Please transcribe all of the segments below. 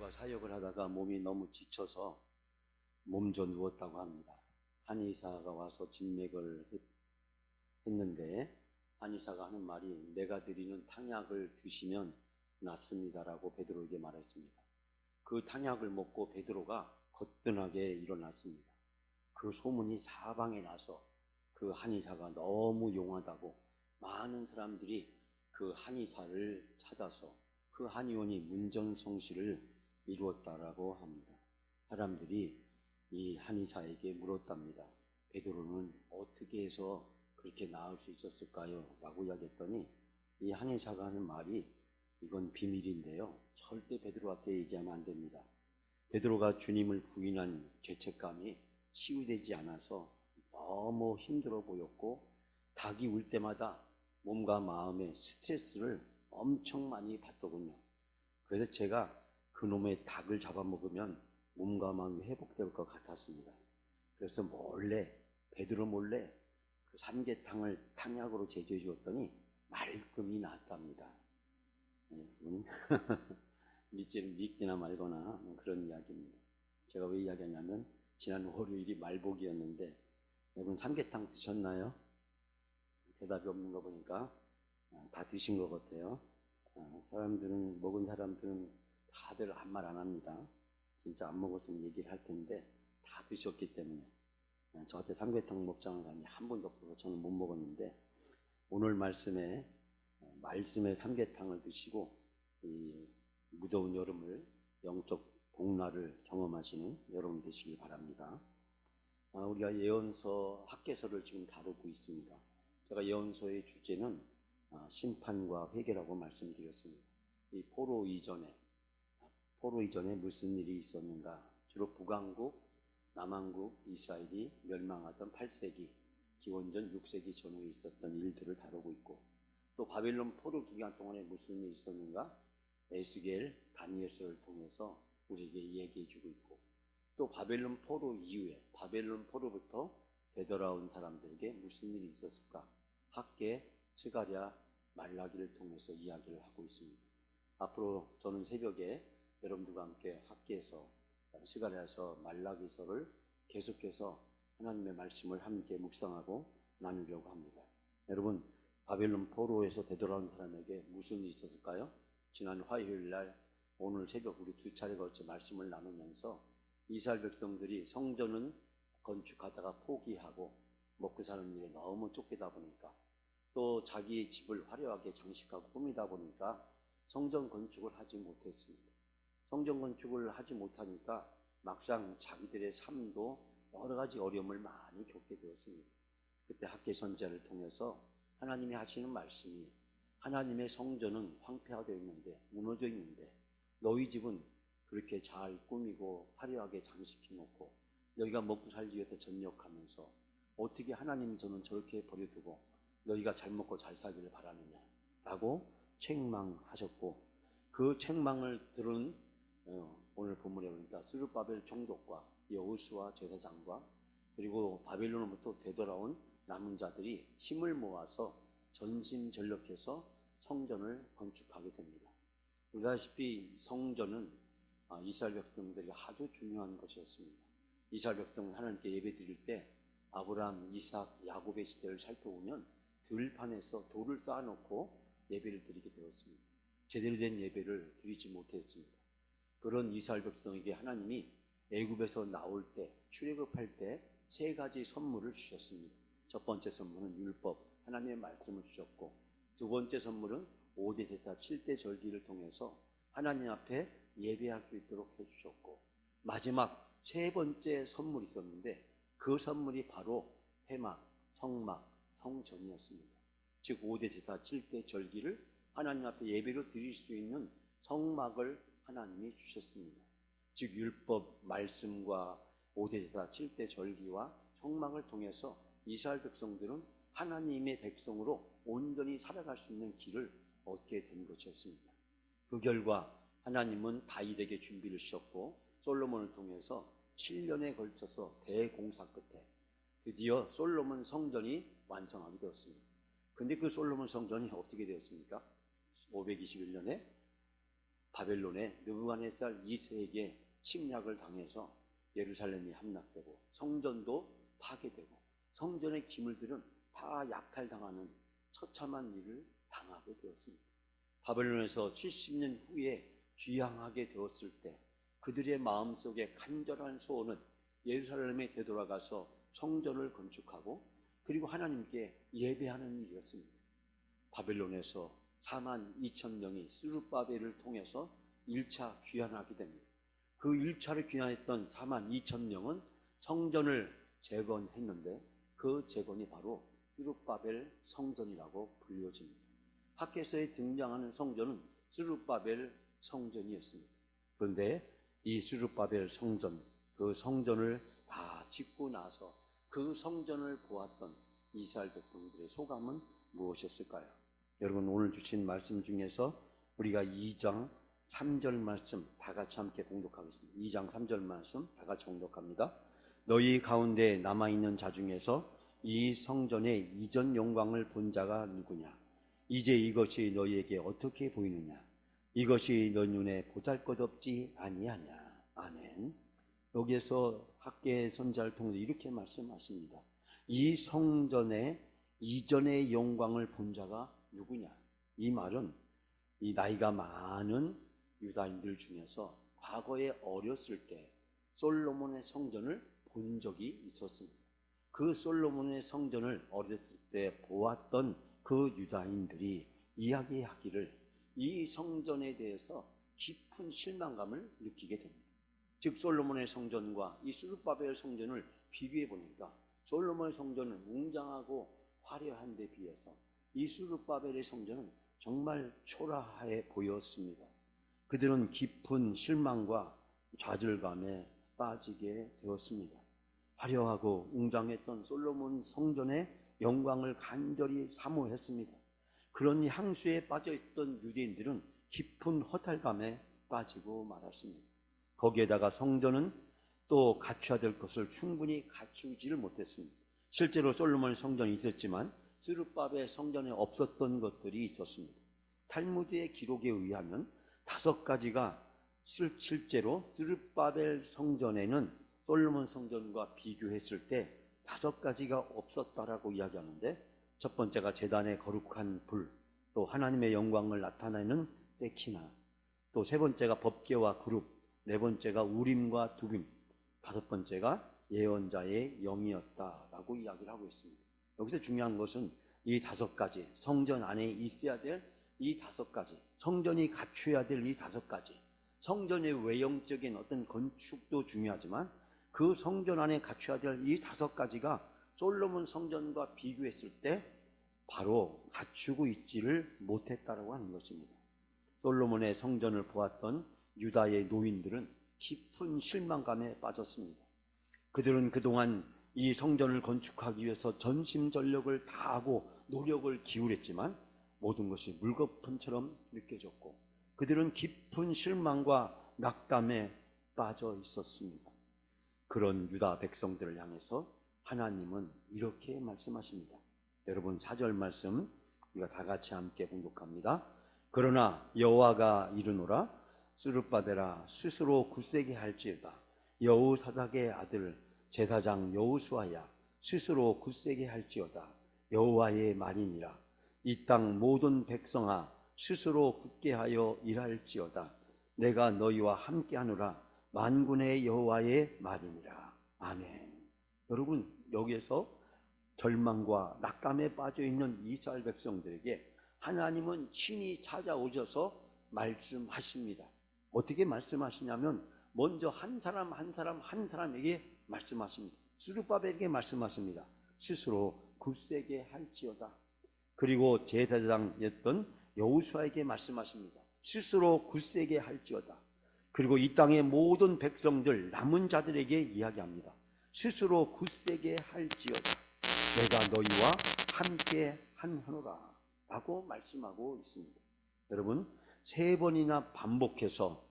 베드로가 사역을 하다가 몸이 너무 지쳐서 몸져 누웠다고 합니다. 한의사가 와서 진맥을 했는데 한의사가 하는 말이 내가 드리는 탕약을 드시면 낫습니다라고 베드로에게 말했습니다. 그 탕약을 먹고 베드로가 거뜬하게 일어났습니다. 그 소문이 사방에 나서 그 한의사가 너무 용하다고 많은 사람들이 그 한의사를 찾아서 그 한의원이 문전성시를 이루었다라고 합니다. 사람들이 이 한의사에게 물었답니다. 베드로는 어떻게 해서 그렇게 나을 수 있었을까요? 라고 이야기했더니 이 한의사가 하는 말이 이건 비밀인데요. 절대 베드로한테 얘기하면 안 됩니다. 베드로가 주님을 부인한 죄책감이 치유되지 않아서 너무 힘들어 보였고 닭이 울 때마다 몸과 마음에 스트레스를 엄청 많이 받더군요. 그래서 제가 그놈의 닭을 잡아먹으면 몸과 마음이 회복될 것 같았습니다. 그래서 베드로 몰래 그 삼계탕을 탕약으로 제조해 주었더니 말끔히 나았답니다. 믿기나 말거나 그런 이야기입니다. 제가 왜 이야기하냐면 지난 월요일이 말복이었는데 여러분 삼계탕 드셨나요? 대답이 없는 거 보니까 다 드신 것 같아요. 먹은 사람들은 다들 아무 말 안 합니다. 진짜 안 먹었으면 얘기를 할 텐데 다 드셨기 때문에 저한테 삼계탕 먹자는 사람이 한 번도 없어서 저는 못 먹었는데 오늘 말씀에 삼계탕을 드시고 이 무더운 여름을 영적 복날을 경험하시는 여러분 되시길 바랍니다. 우리가 예언서 학개서를 지금 다루고 있습니다. 제가 예언서의 주제는 심판과 회개라고 말씀드렸습니다. 이 포로 이전에 무슨 일이 있었는가? 주로 북왕국, 남왕국, 이스라엘이 멸망하던 8세기, 기원전 6세기 전후에 있었던 일들을 다루고 있고 또 바벨론 포로 기간 동안에 무슨 일이 있었는가? 에스겔, 다니엘서를 통해서 우리에게 얘기해주고 있고 또 바벨론 포로 이후에 바벨론 포로부터 되돌아온 사람들에게 무슨 일이 있었을까? 학개, 스가랴, 말라기를 통해서 이야기를 하고 있습니다. 앞으로 저는 새벽에 여러분들과 함께 학개에서 스가랴서, 말라기서를 계속해서 하나님의 말씀을 함께 묵상하고 나누려고 합니다. 여러분, 바벨론 포로에서 되돌아온 사람에게 무슨 일이 있었을까요? 지난 화요일 날 오늘 새벽 우리 두 차례 걸쳐 말씀을 나누면서 이스라엘 백성들이 성전은 건축하다가 포기하고 먹고 사는 일에 너무 쫓기다 보니까 또 자기의 집을 화려하게 장식하고 꾸미다 보니까 성전 건축을 하지 못했습니다. 성전 건축을 하지 못하니까 막상 자기들의 삶도 여러 가지 어려움을 많이 겪게 되었습니다. 그때 학개 선지자를 통해서 하나님이 하시는 말씀이 하나님의 성전은 황폐화되어 있는데 무너져 있는데 너희 집은 그렇게 잘 꾸미고 화려하게 장식해 놓고 너희가 먹고 살기 위해서 전력하면서 어떻게 하나님 저는 저렇게 버려두고 너희가 잘 먹고 잘 살기를 바라느냐 라고 책망하셨고 그 책망을 들은 오늘 본문에 보니까 스룹바벨 총독과 여호수아 제사장과 그리고 바벨론으로부터 되돌아온 남은 자들이 힘을 모아서 전심전력해서 성전을 건축하게 됩니다. 우리가 아시다시피 성전은 이스라엘 백성들이 아주 중요한 것이었습니다. 이스라엘 백성은 하나님께 예배 드릴 때 아브라함, 이삭, 야곱의 시대를 살펴보면 들판에서 돌을 쌓아놓고 예배를 드리게 되었습니다. 제대로 된 예배를 드리지 못했습니다. 그런 이스라엘 백성에게 하나님이 애굽에서 나올 때 출애굽할 때 세 가지 선물을 주셨습니다. 첫 번째 선물은 율법, 하나님의 말씀을 주셨고 두 번째 선물은 5대 제사 7대 절기를 통해서 하나님 앞에 예배할 수 있도록 해주셨고 마지막 세 번째 선물이 있었는데 그 선물이 바로 회막, 성막, 성전이었습니다. 즉 5대 제사 7대 절기를 하나님 앞에 예배로 드릴 수 있는 성막을 하나님이 주셨습니다. 즉 율법, 말씀과 5대 제사 7대 절기와 성막을 통해서 이스라엘 백성들은 하나님의 백성으로 온전히 살아갈 수 있는 길을 얻게 된 것이었습니다. 그 결과 하나님은 다윗에게 준비를 주셨고 솔로몬을 통해서 7년에 걸쳐서 대공사 끝에 드디어 솔로몬 성전이 완성하게 되었습니다. 근데 그 솔로몬 성전이 어떻게 되었습니까? 521년에 바벨론의 느부갓네살 2세에게 침략을 당해서 예루살렘이 함락되고 성전도 파괴되고 성전의 기물들은 다 약탈당하는 처참한 일을 당하게 되었습니다. 바벨론에서 70년 후에 귀향하게 되었을 때 그들의 마음속에 간절한 소원은 예루살렘에 되돌아가서 성전을 건축하고 그리고 하나님께 예배하는 일이었습니다. 바벨론에서 4만 2천 명이 스룹바벨을 통해서 1차 귀환하게 됩니다. 그 1차를 귀환했던 4만 2천 명은 성전을 재건했는데 그 재건이 바로 스룹바벨 성전이라고 불려집니다. 학개서에 등장하는 성전은 스룹바벨 성전이었습니다. 그런데 이 스룹바벨 성전, 그 성전을 다 짓고 나서 그 성전을 보았던 이스라엘 백성들의 소감은 무엇이었을까요? 여러분, 오늘 주신 말씀 중에서 우리가 2장 3절 말씀 다 같이 함께 봉독하겠습니다. 2장 3절 말씀 다 같이 봉독합니다. 너희 가운데 남아있는 자 중에서 이 성전의 이전 영광을 본 자가 누구냐? 이제 이것이 너희에게 어떻게 보이느냐? 이것이 너 눈에 보잘것없지 아니하냐? 아멘. 여기에서 학계 선자를 통해서 이렇게 말씀하십니다. 이 성전의 이전의 영광을 본 자가 누구냐? 이 말은 이 나이가 많은 유다인들 중에서 과거에 어렸을 때 솔로몬의 성전을 본 적이 있었습니다. 그 솔로몬의 성전을 어렸을 때 보았던 그 유다인들이 이야기하기를 이 성전에 대해서 깊은 실망감을 느끼게 됩니다. 즉 솔로몬의 성전과 이 스룹바벨 성전을 비교해 보니까 솔로몬의 성전은 웅장하고 화려한 데 비해서 이 스룹바벨의 성전은 정말 초라해 보였습니다. 그들은 깊은 실망과 좌절감에 빠지게 되었습니다. 화려하고 웅장했던 솔로몬 성전의 영광을 간절히 사모했습니다. 그런 향수에 빠져 있던 유대인들은 깊은 허탈감에 빠지고 말았습니다. 거기에다가 성전은 또 갖춰야 될 것을 충분히 갖추지를 못했습니다. 실제로 솔로몬 성전이 있었지만 스룹바벨 성전에 없었던 것들이 있었습니다. 탈무드의 기록에 의하면 5가지가 실제로 스룹바벨 성전에는 솔로몬 성전과 비교했을 때 5가지가 없었다라고 이야기하는데, 첫 번째가 제단의 거룩한 불, 또 하나님의 영광을 나타내는 세키나, 또 세 번째가 법궤와 그룹, 네 번째가 우림과 두빔, 5번째가 예언자의 영이었다라고 이야기를 하고 있습니다. 여기서 중요한 것은 이 5가지, 성전 안에 있어야 될 이 5가지, 성전이 갖춰야 될 이 5가지, 성전의 외형적인 어떤 건축도 중요하지만 그 성전 안에 갖춰야 될 이 5가지가 솔로몬 성전과 비교했을 때 바로 갖추고 있지를 못했다라고 하는 것입니다. 솔로몬의 성전을 보았던 유다의 노인들은 깊은 실망감에 빠졌습니다. 그들은 그동안 이 성전을 건축하기 위해서 전심전력을 다하고 노력을 기울였지만 모든 것이 물거품처럼 느껴졌고 그들은 깊은 실망과 낙담에 빠져 있었습니다. 그런 유다 백성들을 향해서 하나님은 이렇게 말씀하십니다. 여러분 4절 말씀 우리가 다 같이 함께 봉독합니다. 그러나 여호와가 이르노라 스룹바벨아 스스로 굳세게 할지어다. 여호사닥의 아들 제사장 여호수아야 스스로 굳세게 할지어다. 여호와의 말이니라. 이 땅 모든 백성아 스스로 굳게 하여 일할지어다. 내가 너희와 함께하노라. 만군의 여호와의 말이니라. 아멘. 여러분 여기에서 절망과 낙담에 빠져있는 이스라엘 백성들에게 하나님은 친히 찾아오셔서 말씀하십니다. 어떻게 말씀하시냐면 먼저 한 사람에게 말씀하십니다. 스룹바벨에게 말씀하십니다. 스스로 굳세게 할지어다. 그리고 제사장이었던 여호수아에게 말씀하십니다. 스스로 굳세게 할지어다. 그리고 이 땅의 모든 백성들 남은 자들에게 이야기합니다. 스스로 굳세게 할지어다. 내가 너희와 함께 하노라 라고 말씀하고 있습니다. 여러분 3번이나 반복해서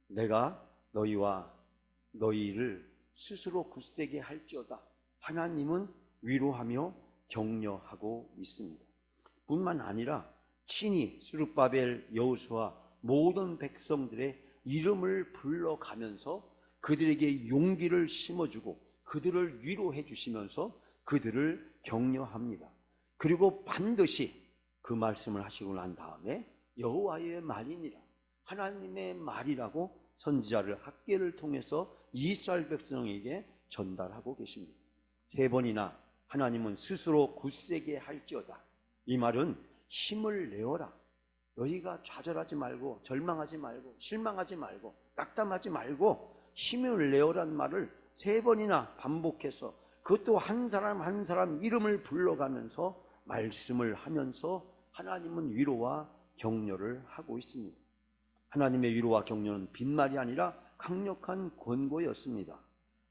내가 너희와 너희를 스스로 굳세게 할지어다. 하나님은 위로하며 격려하고 있습니다. 뿐만 아니라 친히 스룹바벨, 여호수아, 모든 백성들의 이름을 불러가면서 그들에게 용기를 심어주고 그들을 위로해 주시면서 그들을 격려합니다. 그리고 반드시 그 말씀을 하시고 난 다음에 여호와의 말이니라, 하나님의 말이라고 선지자를 학개를 통해서 이스라엘 백성에게 전달하고 계십니다. 3번이나 하나님은 스스로 굳세게 할지어다. 이 말은 힘을 내어라. 너희가 좌절하지 말고 절망하지 말고 실망하지 말고 낙담하지 말고 힘을 내어란 말을 3번이나 반복해서, 그것도 한 사람 한 사람 이름을 불러가면서 말씀을 하면서 하나님은 위로와 격려를 하고 있습니다. 하나님의 위로와 격려는 빈말이 아니라 강력한 권고였습니다.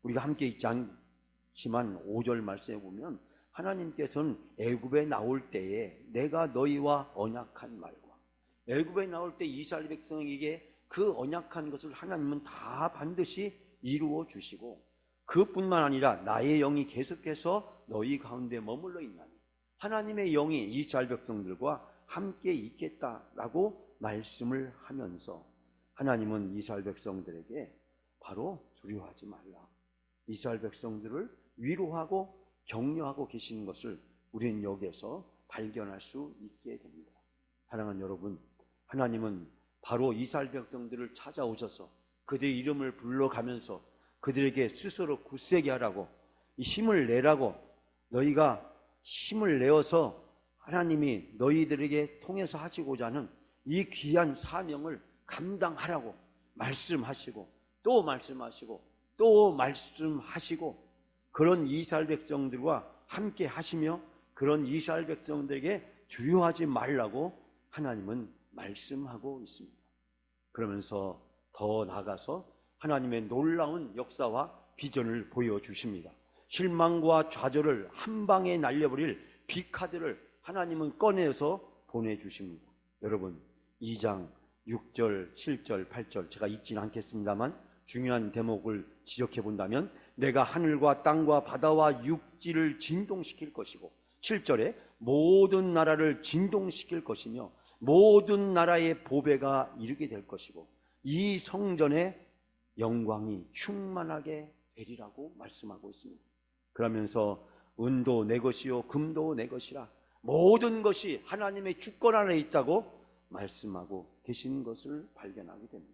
우리가 함께 읽지 않지만 5절 말씀에 보면 하나님께서는 애굽에 나올 때에 내가 너희와 언약한 말과, 애굽에 나올 때 이스라엘 백성에게 그 언약한 것을 하나님은 다 반드시 이루어 주시고, 그뿐만 아니라 나의 영이 계속해서 너희 가운데 머물러 있나니 하나님의 영이 이스라엘 백성들과 함께 있겠다라고 말씀을 하면서 하나님은 이스라엘 백성들에게 바로 두려워하지 말라, 이스라엘 백성들을 위로하고 격려하고 계시는 것을 우리는 여기에서 발견할 수 있게 됩니다. 사랑하는 여러분, 하나님은 바로 이스라엘 백성들을 찾아오셔서 그들의 이름을 불러가면서 그들에게 스스로 굳세게 하라고, 이 힘을 내라고, 너희가 힘을 내어서 하나님이 너희들에게 통해서 하시고자 하는 이 귀한 사명을 감당하라고 말씀하시고 또 말씀하시고 또 말씀하시고, 그런 이스라엘 백성들과 함께 하시며 그런 이스라엘 백성들에게 두려워하지 말라고 하나님은 말씀하고 있습니다. 그러면서 더 나아가서 하나님의 놀라운 역사와 비전을 보여주십니다. 실망과 좌절을 한 방에 날려버릴 비카드를 하나님은 꺼내서 보내주십니다. 여러분, 2장 6절, 7절, 8절 제가 읽지는 않겠습니다만 중요한 대목을 지적해 본다면, 내가 하늘과 땅과 바다와 육지를 진동시킬 것이고, 7절에 모든 나라를 진동시킬 것이며 모든 나라의 보배가 이르게 될 것이고 이 성전의 영광이 충만하게 되리라고 말씀하고 있습니다. 그러면서 은도 내 것이요 금도 내 것이라, 모든 것이 하나님의 주권 안에 있다고 말씀하고 계신 것을 발견하게 됩니다.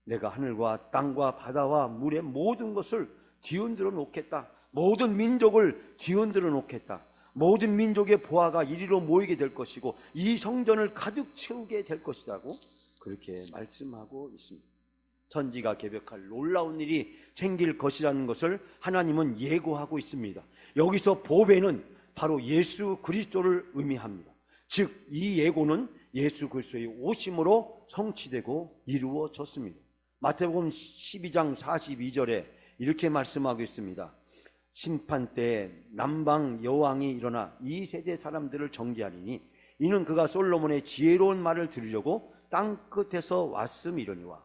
내가 하늘과 땅과 바다와 물의 모든 것을 뒤흔들어 놓겠다. 모든 민족을 뒤흔들어 놓겠다. 모든 민족의 보화가 이리로 모이게 될 것이고 이 성전을 가득 채우게 될 것이라고 그렇게 말씀하고 있습니다. 천지가 개벽할 놀라운 일이 생길 것이라는 것을 하나님은 예고하고 있습니다. 여기서 보배는 바로 예수 그리스도를 의미합니다. 즉 이 예고는 예수 그리스도의 오심으로 성취되고 이루어졌습니다. 마태복음 12장 42절에 이렇게 말씀하고 있습니다. 심판 때 남방 여왕이 일어나 이 세대 사람들을 정죄하리니 이는 그가 솔로몬의 지혜로운 말을 들으려고 땅 끝에서 왔음이러니와,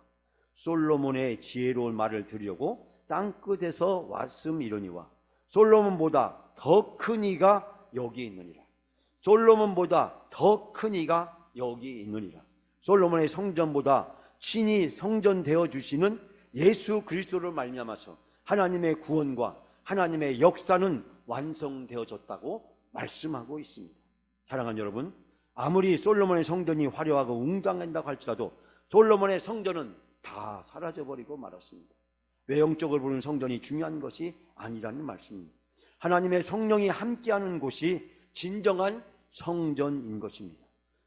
솔로몬의 지혜로운 말을 들으려고 땅 끝에서 왔음이러니와, 솔로몬보다 더 큰 이가 여기 있느니라. 솔로몬보다 더 큰 이가 여기 있느니라. 솔로몬의 성전보다 친히 성전되어 주시는 예수 그리스도를 말미암아서 하나님의 구원과 하나님의 역사는 완성되어졌다고 말씀하고 있습니다. 사랑하는 여러분, 아무리 솔로몬의 성전이 화려하고 웅장한다고 할지라도 솔로몬의 성전은 다 사라져버리고 말았습니다. 외형적으로 보는 성전이 중요한 것이 아니라는 말씀입니다. 하나님의 성령이 함께하는 곳이 진정한 성전인 것입니다.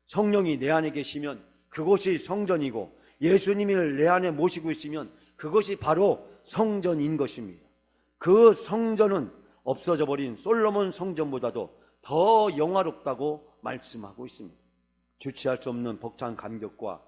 성령이 내 안에 계시면 그곳이 성전이고 예수님을 내 안에 모시고 있으면 그것이 바로 성전인 것입니다. 그 성전은 없어져 버린 솔로몬 성전보다도 더 영화롭다고 말씀하고 있습니다. 주체할 수 없는 벅찬 감격과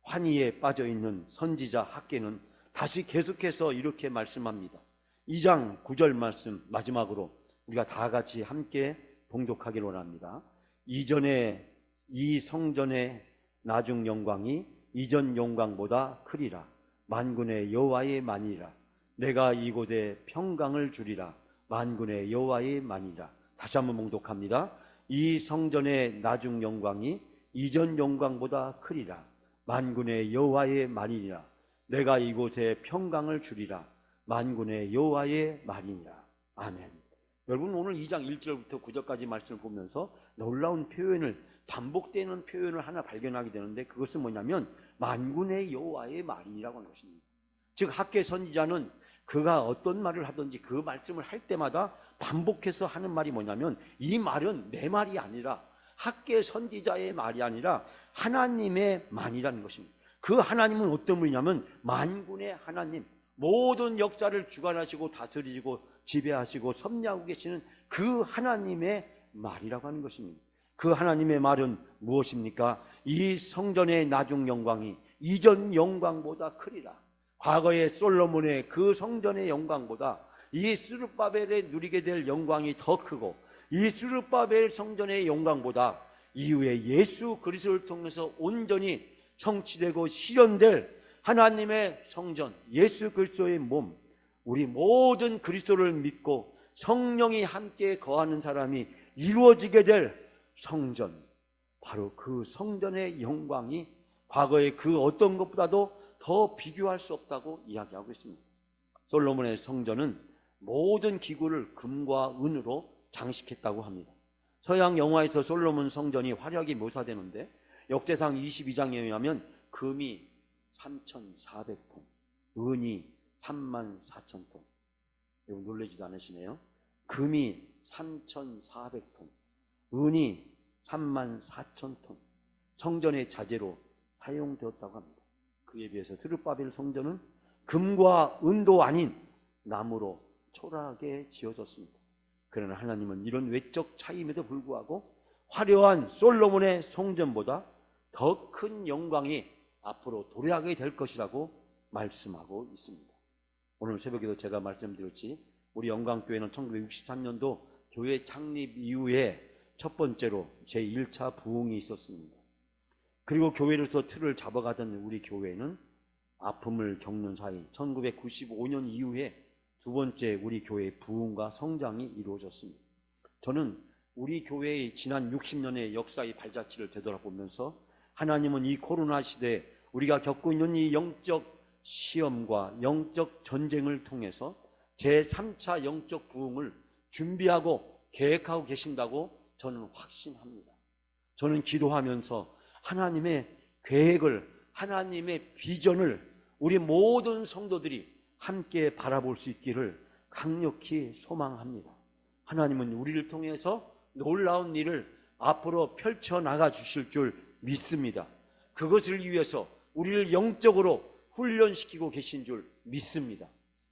환희에 빠져있는 선지자 학개는 다시 계속해서 이렇게 말씀합니다. 2장 9절 말씀 마지막으로 우리가 다 같이 함께 봉독하기를 원합니다. 이전에 이 성전의 나중 영광이 이전 영광보다 크리라. 만군의 여호와의 만이라. 내가 이곳에 평강을 주리라. 만군의 여호와의 만이라. 다시 한번 봉독합니다. 이 성전의 나중 영광이 이전 영광보다 크리라. 만군의 여호와의 말이니라. 내가 이곳에 평강을 주리라. 만군의 여호와의 말이니라. 아멘. 여러분, 오늘 2장 1절부터 9절까지 말씀을 보면서 놀라운 표현을, 반복되는 표현을 하나 발견하게 되는데, 그것은 뭐냐면 만군의 여호와의 말이라고 하는 것입니다. 즉 학개 선지자는 그가 어떤 말을 하든지 그 말씀을 할 때마다 반복해서 하는 말이 뭐냐면, 이 말은 내 말이 아니라, 학개 선지자의 말이 아니라 하나님의 말이라는 것입니다. 그 하나님은 어떤 분이냐면 만군의 하나님, 모든 역사를 주관하시고 다스리시고 지배하시고 섭리하고 계시는 그 하나님의 말이라고 하는 것입니다. 그 하나님의 말은 무엇입니까? 이 성전의 나중 영광이 이전 영광보다 크리라. 과거의 솔로몬의 그 성전의 영광보다 이 스룹바벨에 누리게 될 영광이 더 크고, 이 스룹바벨 성전의 영광보다 이후에 예수 그리스도를 통해서 온전히 성취되고 실현될 하나님의 성전, 예수 그리스도의 몸, 우리 모든 그리스도를 믿고 성령이 함께 거하는 사람이 이루어지게 될 성전, 바로 그 성전의 영광이 과거의 그 어떤 것보다도 더 비교할 수 없다고 이야기하고 있습니다. 솔로몬의 성전은 모든 기구를 금과 은으로 장식했다고 합니다. 서양 영화에서 솔로몬 성전이 화려하게 묘사되는데, 역대상 22장에 의하면 금이 3,400통, 은이 34,000통. 여러분 놀라지도 않으시네요. 금이 3,400통, 은이 34,000통 성전의 자재로 사용되었다고 합니다. 그에 비해서 스룹바벨 성전은 금과 은도 아닌 나무로 초라하게 지어졌습니다. 그러나 하나님은 이런 외적 차이임에도 불구하고 화려한 솔로몬의 성전보다 더 큰 영광이 앞으로 도래하게 될 것이라고 말씀하고 있습니다. 오늘 새벽에도 제가 말씀드렸지, 우리 영광교회는 1963년도 교회 창립 이후에 첫 번째로 제1차 부흥이 있었습니다. 그리고 교회로서 틀을 잡아가던 우리 교회는 아픔을 겪는 사이 1995년 이후에 두 번째 우리 교회의 부흥과 성장이 이루어졌습니다. 저는 우리 교회의 지난 60년의 역사의 발자취를 되돌아보면서 하나님은 이 코로나 시대에 우리가 겪고 있는 이 영적 시험과 영적 전쟁을 통해서 제3차 영적 부흥을 준비하고 계획하고 계신다고 저는 확신합니다. 저는 기도하면서 하나님의 계획을, 하나님의 비전을 우리 모든 성도들이 함께 바라볼 수 있기를 강력히 소망합니다. 하나님은 우리를 통해서 놀라운 일을 앞으로 펼쳐나가 주실 줄 믿습니다. 그것을 위해서 우리를 영적으로 훈련시키고 계신 줄 믿습니다.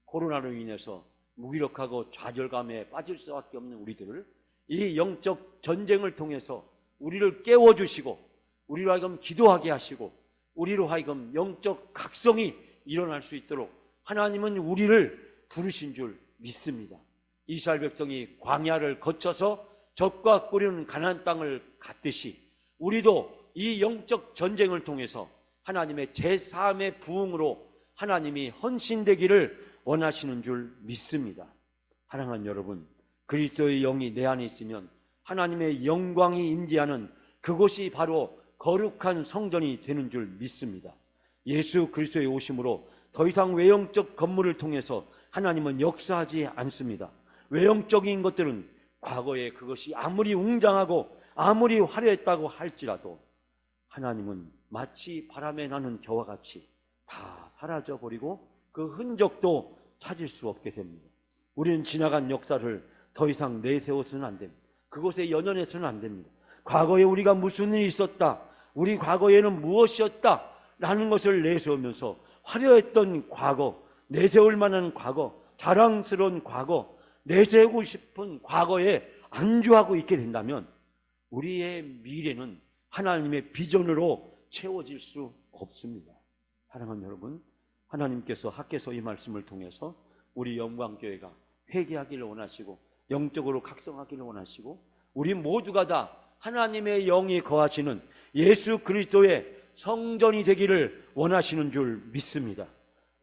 코로나로 인해서 무기력하고 좌절감에 빠질 수밖에 없는 우리들을 이 영적 전쟁을 통해서 우리를 깨워주시고, 우리로 하여금 기도하게 하시고, 우리로 하여금 영적 각성이 일어날 수 있도록 하나님은 우리를 부르신 줄 믿습니다. 이스라엘 백성이 광야를 거쳐서 적과 꿀이는 가나안 땅을 갔듯이 우리도 이 영적 전쟁을 통해서 하나님의 제3의 부흥으로 하나님이 헌신되기를 원하시는 줄 믿습니다. 사랑하는 여러분, 그리스도의 영이 내 안에 있으면 하나님의 영광이 임재하는 그곳이 바로 거룩한 성전이 되는 줄 믿습니다. 예수 그리스도의 오심으로 더 이상 외형적 건물을 통해서 하나님은 역사하지 않습니다. 외형적인 것들은 과거에 그것이 아무리 웅장하고 아무리 화려했다고 할지라도 하나님은 마치 바람에 나는 겨와 같이 다 사라져버리고 그 흔적도 찾을 수 없게 됩니다. 우리는 지나간 역사를 더 이상 내세워서는 안 됩니다. 그곳에 연연해서는 안 됩니다. 과거에 우리가 무슨 일이 있었다, 우리 과거에는 무엇이었다 라는 것을 내세우면서 화려했던 과거, 내세울 만한 과거, 자랑스러운 과거, 내세우고 싶은 과거에 안주하고 있게 된다면 우리의 미래는 하나님의 비전으로 채워질 수 없습니다. 사랑하는 여러분, 하나님께서 학개서 이 말씀을 통해서 우리 영광교회가 회개하기를 원하시고 영적으로 각성하기를 원하시고 우리 모두가 다 하나님의 영이 거하시는 예수 그리스도의 성전이 되기를 원하시는 줄 믿습니다.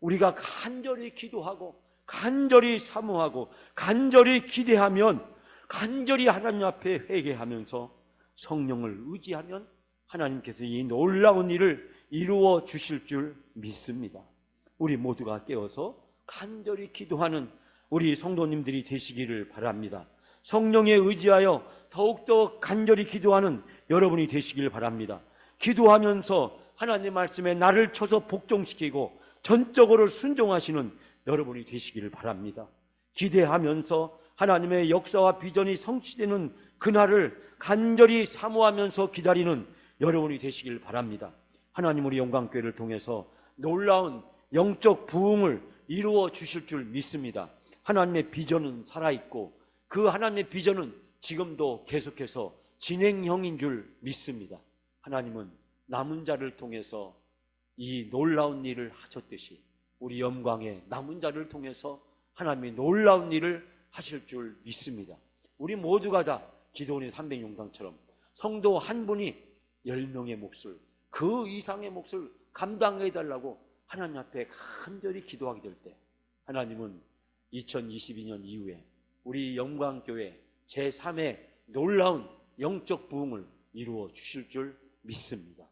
우리가 간절히 기도하고 간절히 사모하고 간절히 기대하면, 간절히 하나님 앞에 회개하면서 성령을 의지하면 하나님께서 이 놀라운 일을 이루어 주실 줄 믿습니다. 우리 모두가 깨어서 간절히 기도하는 우리 성도님들이 되시기를 바랍니다. 성령에 의지하여 더욱더 간절히 기도하는 여러분이 되시길 바랍니다. 기도하면서 하나님 말씀에 나를 쳐서 복종시키고 전적으로 순종하시는 여러분이 되시기를 바랍니다. 기대하면서 하나님의 역사와 비전이 성취되는 그날을 간절히 사모하면서 기다리는 여러분이 되시길 바랍니다. 하나님 우리 영광교회를 통해서 놀라운 영적 부흥을 이루어 주실 줄 믿습니다. 하나님의 비전은 살아있고 그 하나님의 비전은 지금도 계속해서 진행형인 줄 믿습니다. 하나님은 남은 자를 통해서 이 놀라운 일을 하셨듯이 우리 영광의 남은 자를 통해서 하나님이 놀라운 일을 하실 줄 믿습니다. 우리 모두가 다 기도원의 300용당처럼 성도 한 분이 10명의 몫을, 그 이상의 몫을 감당해달라고 하나님 앞에 간절히 기도하게 될 때 하나님은 2022년 이후에 우리 영광교회 제3의 놀라운 영적 부흥을 이루어 주실 줄 믿습니다.